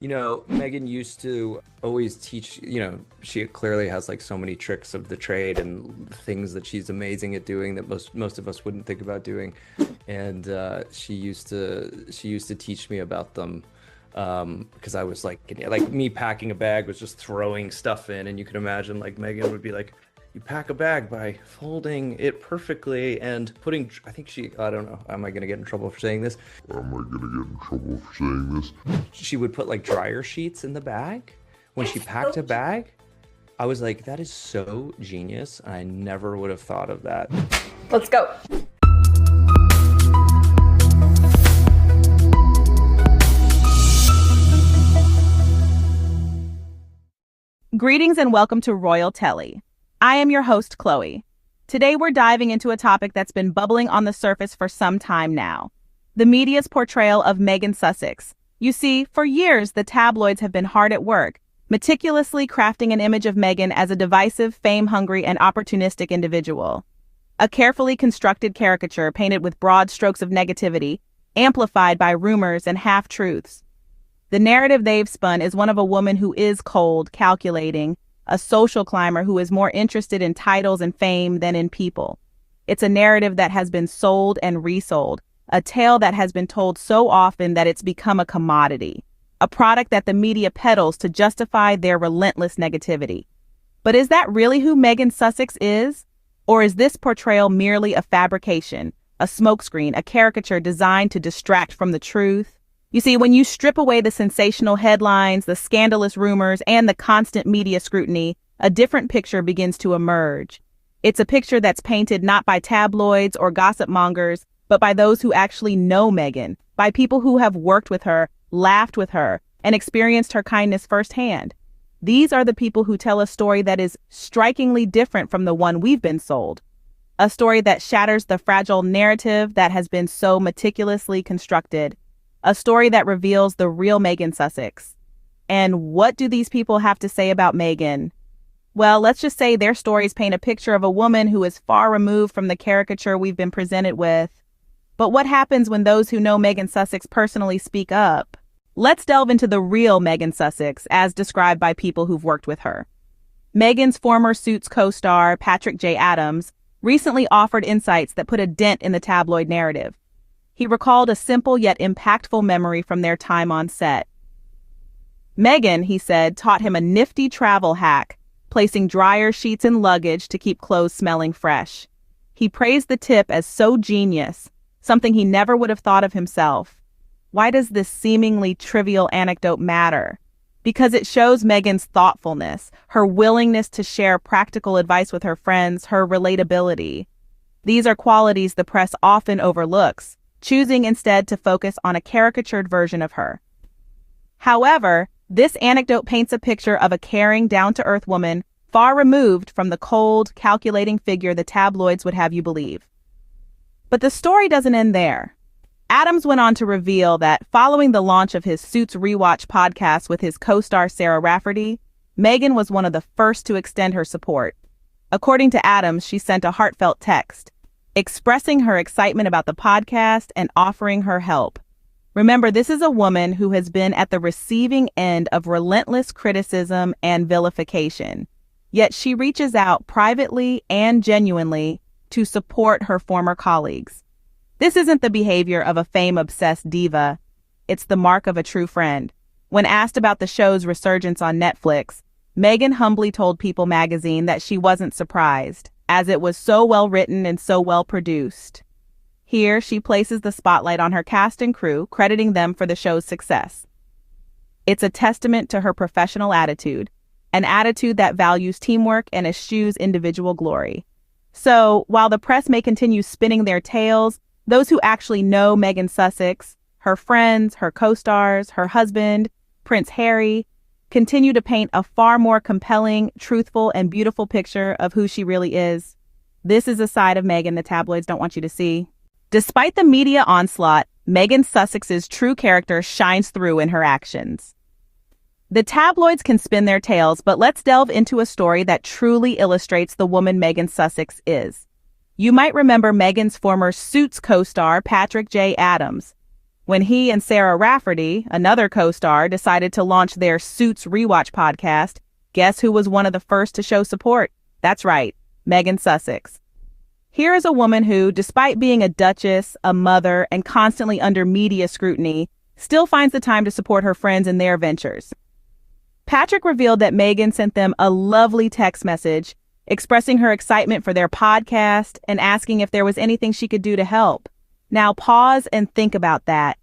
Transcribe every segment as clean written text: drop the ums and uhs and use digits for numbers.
Meghan used to always teach, she clearly has like so many tricks of the trade and things that she's amazing at doing that most of us wouldn't think about doing. And she used to teach me about them because I was like me packing a bag was just throwing stuff in, and you can imagine like Meghan would be like, you pack a bag by folding it perfectly and putting, I don't know, am I going to get in trouble for saying this? She would put like dryer sheets in the bag when she packed a bag. I was like, that is so genius. I never would have thought of that. Let's go. Greetings and welcome to Royal Telly. I am your host, Chloe. Today we're diving into a topic that's been bubbling on the surface for some time now. The media's portrayal of Meghan Sussex. You see, for years the tabloids have been hard at work, meticulously crafting an image of Meghan as a divisive, fame-hungry, and opportunistic individual. A carefully constructed caricature painted with broad strokes of negativity, amplified by rumors and half-truths. The narrative they've spun is one of a woman who is cold, calculating, a social climber who is more interested in titles and fame than in people. It's a narrative that has been sold and resold, a tale that has been told so often that it's become a commodity, a product that the media peddles to justify their relentless negativity. But is that really who Meghan Sussex is? Or is this portrayal merely a fabrication, a smokescreen, a caricature designed to distract from the truth? You see, when you strip away the sensational headlines, the scandalous rumors, and the constant media scrutiny, a different picture begins to emerge. It's a picture that's painted not by tabloids or gossip mongers, but by those who actually know Meghan, by people who have worked with her, laughed with her, and experienced her kindness firsthand. These are the people who tell a story that is strikingly different from the one we've been sold. A story that shatters the fragile narrative that has been so meticulously constructed. A story that reveals the real Meghan Sussex. And what do these people have to say about Meghan? Well, let's just say their stories paint a picture of a woman who is far removed from the caricature we've been presented with. But what happens when those who know Meghan Sussex personally speak up? Let's delve into the real Meghan Sussex, as described by people who've worked with her. Meghan's former Suits co-star, Patrick J. Adams, recently offered insights that put a dent in the tabloid narrative. He recalled a simple yet impactful memory from their time on set. Meghan, he said, taught him a nifty travel hack, placing dryer sheets in luggage to keep clothes smelling fresh. He praised the tip as so genius, something he never would have thought of himself. Why does this seemingly trivial anecdote matter? Because it shows Meghan's thoughtfulness, her willingness to share practical advice with her friends, her relatability. These are qualities the press often overlooks, choosing instead to focus on a caricatured version of her. However, this anecdote paints a picture of a caring, down-to-earth woman far removed from the cold, calculating figure the tabloids would have you believe. But the story doesn't end there. Adams went on to reveal that following the launch of his Suits Rewatch podcast with his co-star Sarah Rafferty, Meghan was one of the first to extend her support. According to Adams, she sent a heartfelt text, expressing her excitement about the podcast and offering her help. Remember, this is a woman who has been at the receiving end of relentless criticism and vilification. Yet she reaches out privately and genuinely to support her former colleagues. This isn't the behavior of a fame-obsessed diva. It's the mark of a true friend. When asked about the show's resurgence on Netflix, Meghan humbly told People magazine that she wasn't surprised, as it was so well written and so well produced. Here, she places the spotlight on her cast and crew, crediting them for the show's success. It's a testament to her professional attitude, an attitude that values teamwork and eschews individual glory. So, while the press may continue spinning their tales, those who actually know Meghan Sussex, her friends, her co-stars, her husband, Prince Harry, continue to paint a far more compelling, truthful, and beautiful picture of who she really is. This is a side of Meghan the tabloids don't want you to see. Despite the media onslaught, Meghan Sussex's true character shines through in her actions. The tabloids can spin their tales, but let's delve into a story that truly illustrates the woman Meghan Sussex is. You might remember Meghan's former Suits co-star, Patrick J. Adams. When he and Sarah Rafferty, another co-star, decided to launch their Suits rewatch podcast, guess who was one of the first to show support? That's right, Meghan Sussex. Here is a woman who, despite being a duchess, a mother, and constantly under media scrutiny, still finds the time to support her friends in their ventures. Patrick revealed that Meghan sent them a lovely text message expressing her excitement for their podcast and asking if there was anything she could do to help. Now pause and think about that.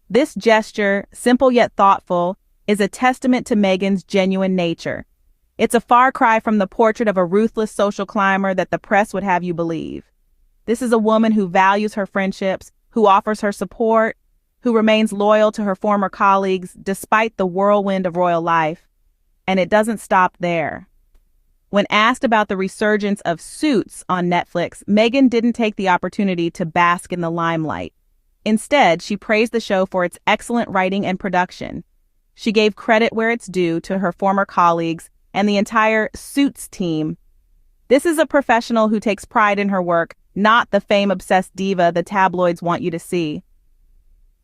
This gesture, simple yet thoughtful, is a testament to Meghan's genuine nature. It's a far cry from the portrait of a ruthless social climber that the press would have you believe. This is a woman who values her friendships, who offers her support, who remains loyal to her former colleagues despite the whirlwind of royal life. And it doesn't stop there. When asked about the resurgence of Suits on Netflix, Meghan didn't take the opportunity to bask in the limelight. Instead, she praised the show for its excellent writing and production. She gave credit where it's due to her former colleagues and the entire Suits team. This is a professional who takes pride in her work, not the fame-obsessed diva the tabloids want you to see.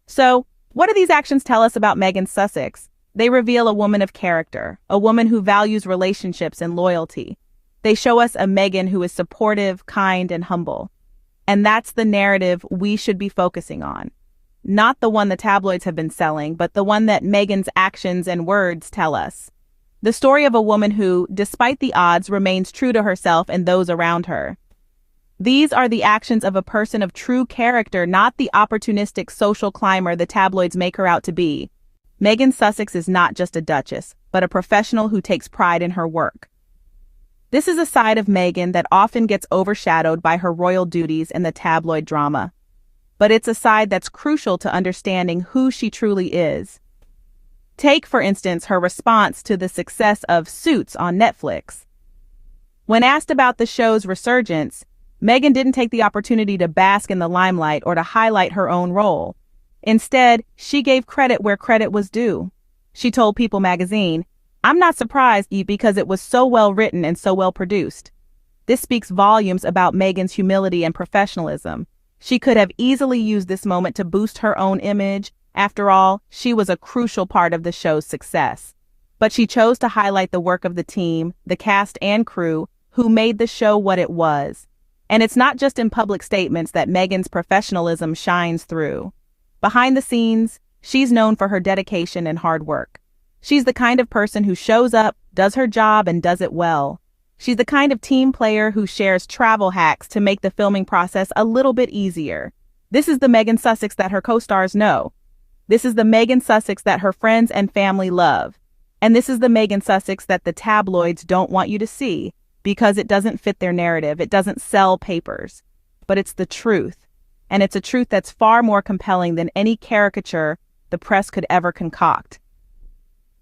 So, what do these actions tell us about Meghan Sussex? They reveal a woman of character, a woman who values relationships and loyalty. They show us a Meghan who is supportive, kind, and humble. And that's the narrative we should be focusing on. Not the one the tabloids have been selling, but the one that Meghan's actions and words tell us. The story of a woman who, despite the odds, remains true to herself and those around her. These are the actions of a person of true character, not the opportunistic social climber the tabloids make her out to be. Meghan Sussex is not just a duchess, but a professional who takes pride in her work. This is a side of Meghan that often gets overshadowed by her royal duties and the tabloid drama. But it's a side that's crucial to understanding who she truly is. Take, for instance, her response to the success of Suits on Netflix. When asked about the show's resurgence, Meghan didn't take the opportunity to bask in the limelight or to highlight her own role. Instead, she gave credit where credit was due. She told People magazine, "I'm not surprised because it was so well written and so well produced." This speaks volumes about Meghan's humility and professionalism. She could have easily used this moment to boost her own image. After all, she was a crucial part of the show's success. But she chose to highlight the work of the team, the cast and crew, who made the show what it was. And it's not just in public statements that Meghan's professionalism shines through. Behind the scenes, she's known for her dedication and hard work. She's the kind of person who shows up, does her job, and does it well. She's the kind of team player who shares travel hacks to make the filming process a little bit easier. This is the Meghan Sussex that her co-stars know. This is the Meghan Sussex that her friends and family love. And this is the Meghan Sussex that the tabloids don't want you to see because it doesn't fit their narrative. It doesn't sell papers. But it's the truth. And it's a truth that's far more compelling than any caricature the press could ever concoct.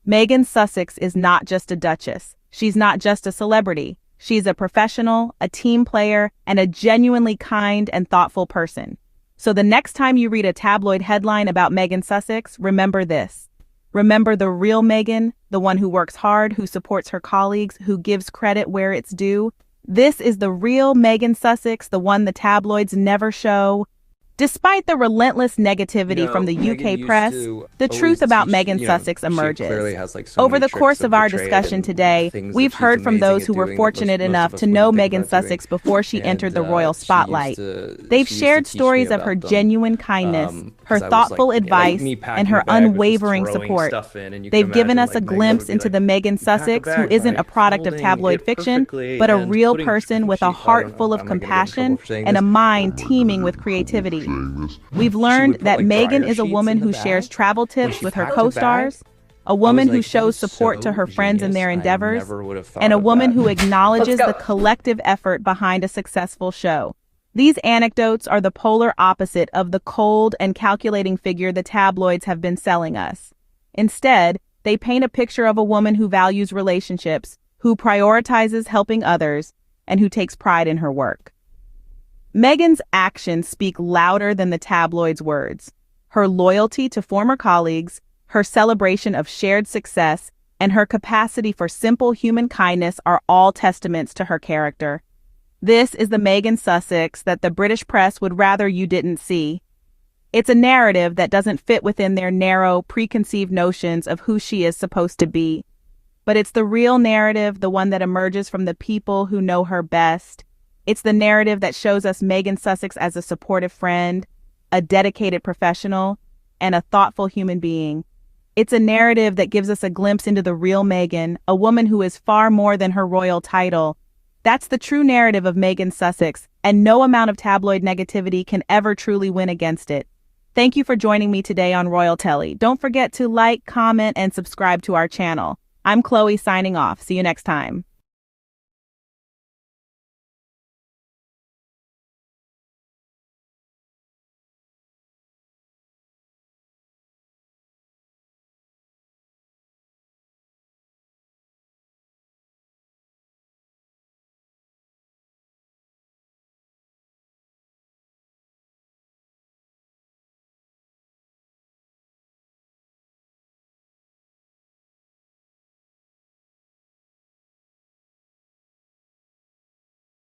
Meghan Sussex is not just a duchess. She's not just a celebrity. She's a professional, a team player, and a genuinely kind and thoughtful person. So the next time you read a tabloid headline about Meghan Sussex, remember this. Remember the real Meghan, the one who works hard, who supports her colleagues, who gives credit where it's due. This is the real Meghan Sussex, the one the tabloids never show. Despite the relentless negativity from the UK press, the truth about Meghan Sussex emerges. Over the course of our discussion today, we've heard from those who were fortunate enough to know Meghan Sussex before she entered the royal spotlight. They've shared stories of her genuine kindness, her thoughtful advice, and her unwavering support. They've given us a glimpse into the Meghan Sussex who isn't a product of tabloid fiction, but a real person with a heart full of compassion and a mind teeming with creativity. We've learned that Meghan is a woman who shares travel tips with her co-stars, a woman who shows support to her friends in their endeavors, and a woman who acknowledges the collective effort behind a successful show. These anecdotes are the polar opposite of the cold and calculating figure the tabloids have been selling us. Instead, they paint a picture of a woman who values relationships, who prioritizes helping others, and who takes pride in her work. Meghan's actions speak louder than the tabloids' words. Her loyalty to former colleagues, her celebration of shared success, and her capacity for simple human kindness are all testaments to her character. This is the Meghan Sussex that the British press would rather you didn't see. It's a narrative that doesn't fit within their narrow, preconceived notions of who she is supposed to be. But it's the real narrative, the one that emerges from the people who know her best. It's the narrative that shows us Meghan Sussex as a supportive friend, a dedicated professional, and a thoughtful human being. It's a narrative that gives us a glimpse into the real Meghan, a woman who is far more than her royal title. That's the true narrative of Meghan Sussex, and no amount of tabloid negativity can ever truly win against it. Thank you for joining me today on Royal Telly. Don't forget to like, comment, and subscribe to our channel. I'm Chloe signing off. See you next time.